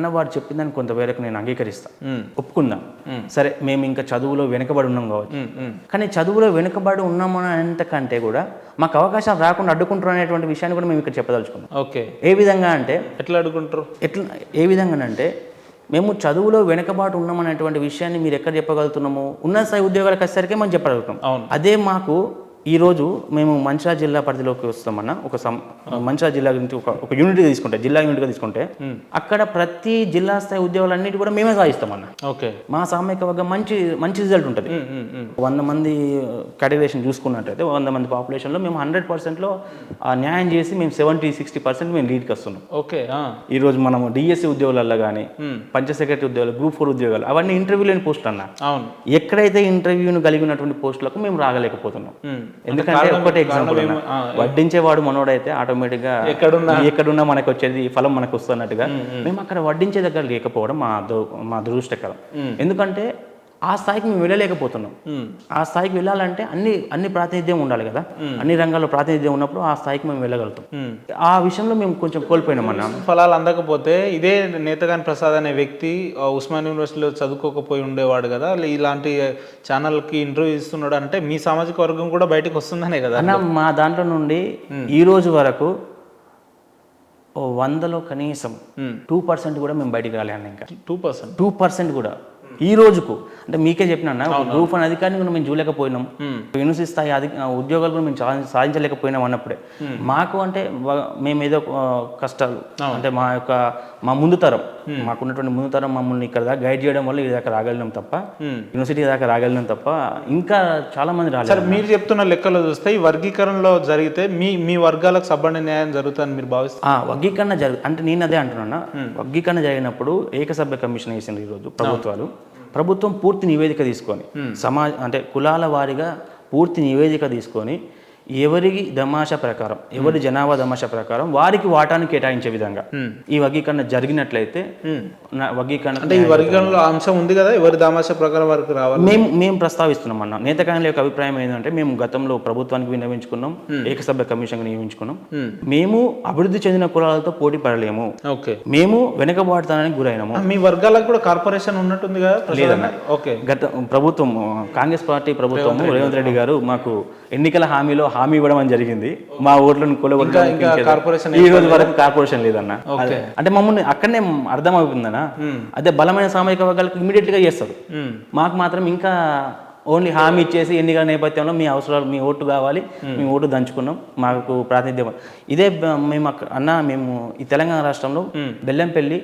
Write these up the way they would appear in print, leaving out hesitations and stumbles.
అన్నవాడు చెప్పిందని కొంతవరకు నేను అంగీకరిస్తాను, ఒప్పుకుందాం. సరే మేము ఇంకా చదువులో వెనుకబడి ఉన్నాం కావచ్చు, కానీ చదువులో వెనుకబడి ఉన్నామని అంతకంటే కూడా మాకు అవకాశాలు రాకుండా అడ్డుకుంటారు అనేటువంటి విషయాన్ని కూడా మేము ఇక్కడ చెప్పదలుచుకున్నాం. ఓకే, ఏ విధంగా అంటే ఎట్లా అడ్డుకుంటారు? ఏ విధంగానంటే మేము చదువులో వెనుకబాటు ఉన్నామనేటువంటి విషయాన్ని మీరు ఎక్కడ చెప్పగలుగుతున్నాము? ఉన్నత స్థాయి ఉద్యోగాలకు వచ్చేసరికి మనం చెప్పగలుగుతాం. అదే మాకు ఈరోజు మేము మంచిర్యాల జిల్లా పరిధిలోకి వస్తామన్నా, మంచిర్యాల జిల్లా గురించి ఒక యూనిట్గా తీసుకుంటే, జిల్లా యూనిట్గా తీసుకుంటే అక్కడ ప్రతి జిల్లా స్థాయి ఉద్యోగాలన్నిటి కూడా మేమే సాధిస్తామన్నా. ఓకే, మా సామాజిక వర్గం మంచి రిజల్ట్ ఉంటుంది. 100 మంది కేటగిరేషన్ చూసుకున్నట్టయితే 100 మంది పాపులేషన్లో మేము 100%లో న్యాయం చేసి మేము 70-60% మేము లీడ్కి వస్తున్నాం. ఓకే, ఈరోజు మనం డిఎస్సి ఉద్యోగాలలో కానీ, పంచాయత్ సెక్రటరీ ఉద్యోగాలు, గ్రూప్ 4 ఉద్యోగాలు, అవన్నీ ఇంటర్వ్యూ లేని పోస్టులు అన్న. అవును, ఎక్కడైతే ఇంటర్వ్యూను కలిగినటువంటి పోస్టులకు మేము రాగలేకపోతున్నాం. ఎందుకంటే ఒకటే ఎగ్జాంపుల్, వడ్డించేవాడు మనోడైతే ఆటోమేటిక్గా ఎక్కడున్నా మనకు వచ్చేది ఫలం మనకు వస్తున్నట్టుగా మేము అక్కడ వడ్డించే దగ్గర లేకపోవడం మా దురదృష్టకరం. ఎందుకంటే ఆ స్థాయికి మేము వెళ్ళలేకపోతున్నాం. ఆ స్థాయికి వెళ్ళాలంటే అన్ని ప్రాతినిధ్యం ఉండాలి కదా, అన్ని రంగాల్లో ప్రాతినిధ్యం ఉన్నప్పుడు ఆ స్థాయికి మేము వెళ్ళగలుగుతాం. ఆ విషయంలో మేము కొంచెం కోల్పోయినామన్నా. ఫలాలు అందకపోతే ఇదే నేతగాని ప్రసాద్ అనే వ్యక్తి ఉస్మాన్ యూనివర్సిటీలో చదువుకోకపోయి ఉండేవాడు కదా, ఇలాంటి ఛానల్కి ఇంటర్వ్యూ ఇస్తున్నాడు అంటే మీ సామాజిక వర్గం కూడా బయటకు వస్తుందనే కదా అన్న. మా దాంట్లో నుండి ఈ రోజు వరకు 100లో కనీసం 2% కూడా మేము బయటికి రాలేము. ఇంకా 2% కూడా ఈ రోజుకు అంటే మీకే చెప్పినా గ్రూప్ 1 అధికారిని కూడా మేము చూడలేకపోయినాం. యూనివర్సిటీ స్థాయి ఉద్యోగాలు కూడా మేము సాధించలేకపోయినాం అన్నప్పుడే మాకు అంటే మేము ఏదో కష్టాలు అంటే మా ముందు తరం, మాకున్నటువంటి ముందు తరం మమ్మల్ని ఇక్కడ దాకా గైడ్ చేయడం వల్ల ఇది దాకా రాగలిగినాం తప్ప, యూనివర్సిటీ దాకా రాగలిగినాం తప్ప ఇంకా చాలా మంది రాలేదు. సరే, మీరు చెప్తున్న లెక్కలో చూస్తే ఈ వర్గీకరణలో జరిగితే మీ వర్గాలకు సబ్బండ న్యాయం జరుగుతుందని మీరు భావిస్తారు? వర్గీకరణ అంటే నేను అదే అంటున్నా. వర్గీకరణ జరిగినప్పుడు ఏకసభ్య కమిషన్ వేసింది ఈరోజు ప్రభుత్వం పూర్తి నివేదిక తీసుకొని అంటే కులాల వారీగా పూర్తి నివేదిక తీసుకొని ఎవరికి దమాషా ప్రకారం, ఎవరి జనాభా దమాషా ప్రకారం వారికి వాటాను కేటాయించే విధంగా ఈ వర్గీకరణ జరిగినట్లయితే వర్గీకరణలో అంశం ఉంది కదా, ఎవరి దమాషా ప్రకారం వారికి రావాలి మేము ప్రస్తావిస్తున్నాం అన్న. నేతకాని యొక్క అభిప్రాయం ఏంటంటే మేము గతంలో ప్రభుత్వానికి విన్నవించుకున్నాం, ఏకసభ్య కమిషన్ నియమించుకున్నాం. మేము అభివృద్ధి చెందిన కులాలతో పోటీ పడలేము, మేము వెనుకబాటుతానికి గురైనాము. మీ వర్గాలకు కూడా కార్పొరేషన్ ఉన్నట్టుంది కదా? లేదన్న. గత ప్రభుత్వం, కాంగ్రెస్ పార్టీ ప్రభుత్వం, రేవంత్ రెడ్డి గారు మాకు ఎన్నికల హామీ ఇవ్వడం అని జరిగింది. మా ఓట్లను ఈ రోజు వరకు కార్పొరేషన్ లేదన్న. అంటే మమ్మల్ని అక్కడనే అర్థమవుతుందన్నా. అదే బలమైన సామాజిక వర్గాలకు ఇమీడియట్ గా చేస్తారు, మాకు మాత్రం ఇంకా ఓన్లీ హామీ ఇచ్చేసి ఎన్నికల నేపథ్యంలో మీ అవసరాలు, మీ ఓటు కావాలి, మీ ఓటు దంచుకున్నాం, మాకు ప్రాతినిధ్యం. ఇదే మేము ఈ తెలంగాణ రాష్ట్రంలో బెల్లంపల్లి,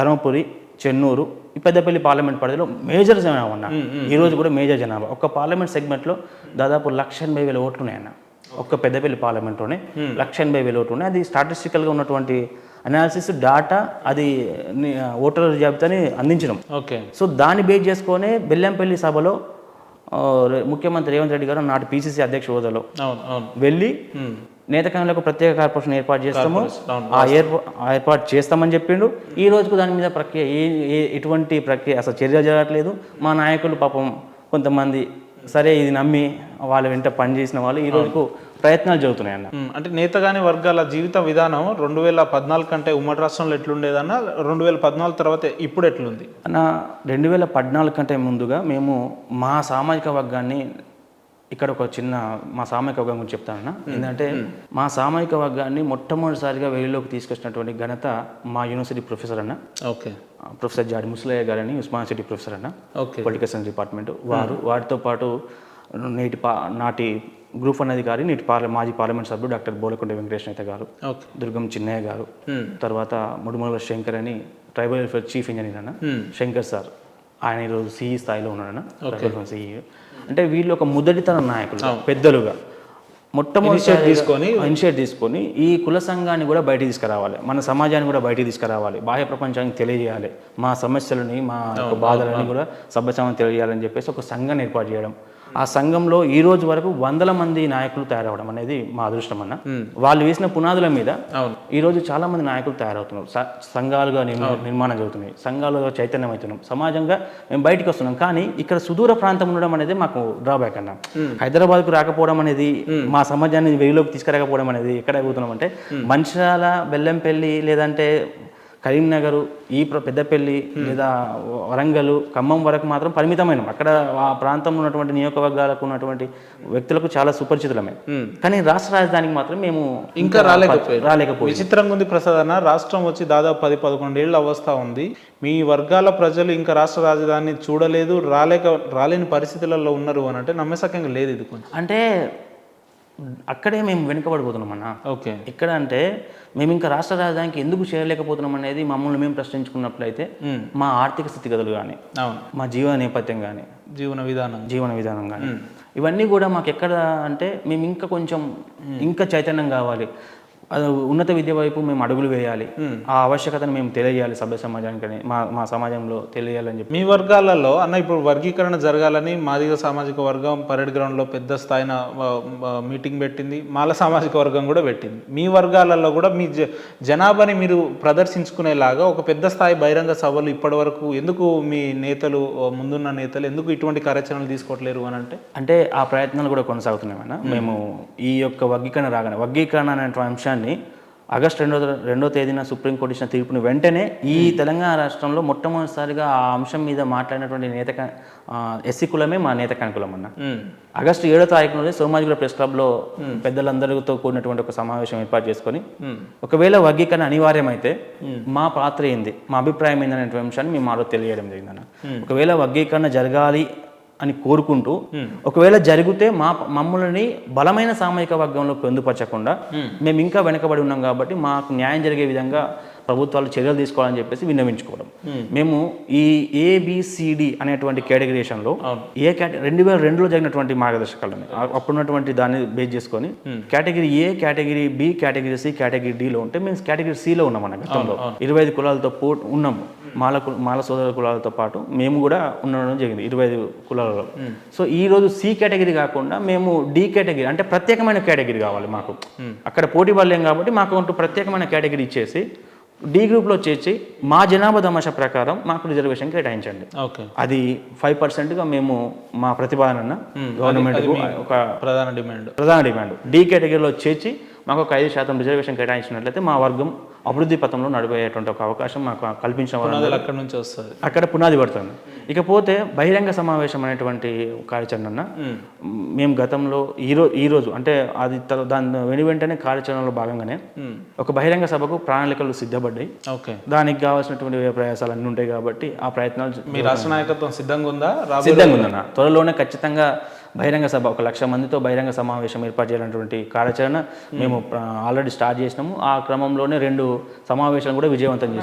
ధర్మపురి, చెన్నూరు, ఈ పెద్దపల్లి పార్లమెంట్ పరిధిలో మేజర్ జనాభా అన్న. ఈ రోజు కూడా మేజర్ జనాభా. ఒక పార్లమెంట్ సెగ్మెంట్లో దాదాపు 180,000 ఓట్లు ఉన్నాయన్న. ఒక్క పెద్దపల్లి పార్లమెంట్లోనే 180,000 ఓట్లు ఉన్నాయి. అది స్టాటిస్టికల్గా ఉన్నటువంటి అనాలిసిస్ డాటా, అది ఓటర్ జాబితాని అందించడం. సో దాన్ని బేస్ చేసుకొని బెల్లంపల్లి సభలో ముఖ్యమంత్రి రేవంత్ రెడ్డి గారు నాటి పిసిసి అధ్యక్ష హోదాలో వెళ్ళి నేతకానులకు ప్రత్యేక కార్పొరేషన్ ఏర్పాటు చేస్తాము, ఏర్పాటు చేస్తామని చెప్పిండు. ఈ రోజుకు దాని మీద ప్రక్రియ ఎటువంటి ప్రక్రియ అసలు చర్య జరగట్లేదు. మా నాయకులు పాపం కొంతమంది సరే ఇది నమ్మి వాళ్ళ వెంట పనిచేసిన వాళ్ళు ఈ రోజుకు ప్రయత్నాలు జరుగుతున్నాయి అన్న. అంటే నేతగాని వర్గాల జీవిత విధానం 2014 కంటే ఉమ్మడి రాష్ట్రంలో ఎట్లుండేదన్న, 2014 తర్వాత ఇప్పుడు ఎట్లుంది అన్న? 2014 కంటే ముందుగా మేము మా సామాజిక వర్గాన్ని ఇక్కడ ఒక చిన్న మా సామాజిక వర్గం గురించి చెప్తానన్నా. ఏంటంటే మా సామాజిక వర్గాన్ని మొట్టమొదటిసారిగా వెలుగులోకి తీసుకొచ్చినటువంటి ఘనత మా యూనివర్సిటీ ప్రొఫెసర్ అన్న, ప్రొఫెసర్ జాడి ముసలయ్య గారని, ఉస్మాన్ సిటీ ప్రొఫెసర్ అన్న, పొలిటికల్ సైన్స్ డిపార్ట్మెంట్ వారితో పాటు నాటి గ్రూప్ 1 అధికారి, మాజీ పార్లమెంట్ సభ్యుడు డాక్టర్ బోలకొండ వెంకటేష్ నేత గారు, దుర్గం చిన్నయ్య గారు, తర్వాత ముడుమల శంకర్ అని ట్రైబల్ వెల్ఫేర్ చీఫ్ ఇంజనీర్ అన్న శంకర్ సార్, ఆయన ఈరోజు సిఈ స్థాయిలో ఉన్నాడన్న, సిఈ. అంటే వీళ్ళు ఒక మొదటితరం నాయకులు, పెద్దలుగా మొట్టమొదటి ఇనిషియేట్ తీసుకొని ఈ కుల సంఘాన్ని కూడా బయటికి తీసుకురావాలి, మన సమాజాన్ని కూడా బయటికి తీసుకురావాలి, బాహ్య ప్రపంచానికి తెలియజేయాలి, మా సమస్యలని, మా బాధలని కూడా సభ్యసమాజం తెలియజేయాలని చెప్పేసి ఒక సంఘాన్ని ఏర్పాటు చేయడం. ఆ సంఘంలో ఈ రోజు వరకు 100 మంది నాయకులు తయారవడం అనేది మా అదృష్టం అన్న. వాళ్ళు వేసిన పునాదుల మీద ఈ రోజు చాలా మంది నాయకులు తయారవుతున్నారు, సంఘాలుగా నిర్మాణం జరుగుతున్నాయి, సంఘాలుగా చైతన్యం అవుతున్నాం, సమాజంగా మేము బయటకు వస్తున్నాం. కానీ ఇక్కడ సుదూర ప్రాంతం ఉండడం అనేది మాకు డ్రాబ్యాక్ అన్న. హైదరాబాద్కు రాకపోవడం అనేది, మా సమాజాన్ని వెలుగులోకి తీసుకురాకపోవడం అనేది ఎక్కడ అయిపోతున్నాం అంటే మంచిర్యాల, బెల్లంపల్లి లేదంటే కరీంనగర్ ఈ పెద్దపల్లి లేదా వరంగల్ ఖమ్మం వరకు మాత్రం పరిమితమైన అక్కడ ఆ ప్రాంతంలో ఉన్నటువంటి నియోజకవర్గాలకు ఉన్నటువంటి వ్యక్తులకు చాలా సుపరిచితులమే. కానీ రాష్ట్ర రాజధానికి మాత్రం మేము ఇంకా రాలేకపోయింది. విచిత్రంగా ఉంది ప్రసాద్ అన్న, రాష్ట్రం వచ్చి దాదాపు 10-11 ఏళ్ళు అవస్థ ఉంది. మీ వర్గాల ప్రజలు ఇంకా రాష్ట్ర రాజధాని చూడలేదు, రాలేని పరిస్థితులలో ఉన్నారు అని అంటే నమ్మసక్యంగా లేదు ఇది కొంచెం. అంటే అక్కడే మేము వెనుకబడిపోతున్నాం అన్న. ఓకే, ఇక్కడ అంటే మేము ఇంకా రాష్ట్ర రాజధానికి ఎందుకు చేయలేకపోతున్నాం అనేది మమ్మల్ని మేము ప్రశ్నించుకున్నట్లయితే మా ఆర్థిక స్థితిగతులు కానీ, అవును, మా జీవన నేపథ్యం కానీ, జీవన విధానం కానీ ఇవన్నీ కూడా మాకు ఎక్కడ అంటే మేము ఇంకా కొంచెం ఇంకా చైతన్యం కావాలి, అది ఉన్నత విద్య వైపు మేము అడుగులు వేయాలి, ఆ ఆవశ్యకతను మేము తెలియజేయాలి సభ్య సమాజానికి, మా సమాజంలో తెలియాలని చెప్పి. మీ వర్గాలలో అన్న ఇప్పుడు వర్గీకరణ జరగాలని మాదిగ సామాజిక వర్గం పరేడ్ గ్రౌండ్లో పెద్ద స్థాయిన మీటింగ్ పెట్టింది, మాల సామాజిక వర్గం కూడా పెట్టింది. మీ వర్గాలలో కూడా మీ జనాభాని మీరు ప్రదర్శించుకునేలాగా ఒక పెద్ద స్థాయి బహిరంగ సభలు ఇప్పటి వరకు ఎందుకు మీ నేతలు, ముందున్న నేతలు ఎందుకు ఇటువంటి కార్యాచరణలు తీసుకోవట్లేరు అని అంటే ఆ ప్రయత్నాలు కూడా కొనసాగుతున్నామన్నా. మేము ఈ యొక్క వర్గీకరణ అనే అంశాన్ని ఆగస్టు 2వ తేదీన సుప్రీంకోర్టు ఇచ్చిన తీర్పుని వెంటనే ఈ తెలంగాణ రాష్ట్రంలో మొట్టమొదటిసారిగా ఆ అంశం మీద మాట్లాడినటువంటి ఎస్సీ కులమే మా నేతకాని కులం అన్న. ఆగస్టు 7వ తారీఖున సోమాజిగూడ ప్రెస్ క్లబ్లో పెద్దలందరితో కూడినటువంటి ఒక సమావేశం ఏర్పాటు చేసుకొని ఒకవేళ వర్గీకరణ అనివార్యమైతే మా పాత్ర ఏంది, మా అభిప్రాయం ఏందనే అంశాన్ని మేము ఆ రోజు తెలియజేయడం జరిగిందన్న. ఒకవేళ వర్గీకరణ జరగాలి అని కోరుకుంటూ ఒకవేళ జరిగితే మమ్మల్ని బలమైన సామాజిక వర్గంలో పొందుపరచకుండా మేము ఇంకా వెనకబడి ఉన్నాం కాబట్టి మాకు న్యాయం జరిగే విధంగా ప్రభుత్వాలు చర్యలు తీసుకోవాలని చెప్పేసి విన్నవించుకోవడం. మేము ఈ ABCD అనేటువంటి కేటగిరీషన్లో 2002లో జరిగినటువంటి మార్గదర్శకాలని అప్పుడున్నటువంటి దాన్ని బేస్ చేసుకొని category A, category B, category C, category Dలో ఉంటే మేము కేటగిరీ Cలో ఉన్నామన్న. గతంలో 25 కులాలతో ఉన్నాము, మాల సోదర కులాలతో పాటు మేము కూడా ఉండడం జరిగింది 25 కులాలలో. సో ఈ రోజు C కేటగిరీ కాకుండా మేము D కేటగిరీ అంటే ప్రత్యేకమైన కేటగిరీ కావాలి మాకు. అక్కడ పోటీ పడలేం కాబట్టి మాకు అంటూ ప్రత్యేకమైన కేటగిరీ ఇచ్చేసి D గ్రూప్లో చేర్చి మా జనాభా తమాషా ప్రకారం మాకు రిజర్వేషన్ కేటాయించండి. అది 5%గా మేము మా ప్రతిపాదన గవర్నమెంట్ ఒక ప్రధాన డిమాండ్ D కేటగిరీలో చేర్చి మాకు ఒక 5% రిజర్వేషన్ కేటాయించినట్లయితే మా వర్గం అభివృద్ధి పథంలో నడిపోయేటువంటి ఒక అవకాశం మాకు కల్పించిన వాళ్ళు అక్కడ నుంచి వస్తుంది, అక్కడ పునాది పడుతుంది. ఇకపోతే బహిరంగ సమావేశం అనేటువంటి కార్యాచరణ మేము గతంలో ఈరోజు అంటే అది దాని వెంటనే కార్యాచరణలో భాగంగానే ఒక బహిరంగ సభకు ప్రణాళికలు సిద్ధపడ్డాయి. దానికి కావాల్సినటువంటి ప్రయాసాలు అన్నీ ఉంటాయి కాబట్టి ఆ ప్రయత్నాలు మీ రాష్ట్ర నాయకత్వం సిద్ధంగా ఉందన్న. త్వరలోనే ఖచ్చితంగా బహిరంగ సభ 1,00,000 మందితో బహిరంగ సమావేశం ఏర్పాటు చేయాలన్నటువంటి కార్యాచరణ మేము ఆల్రెడీ స్టార్ట్ చేసినాము. ఆ క్రమంలోనే 2 సమావేశాలు కూడా విజయవంతం చేసినాము.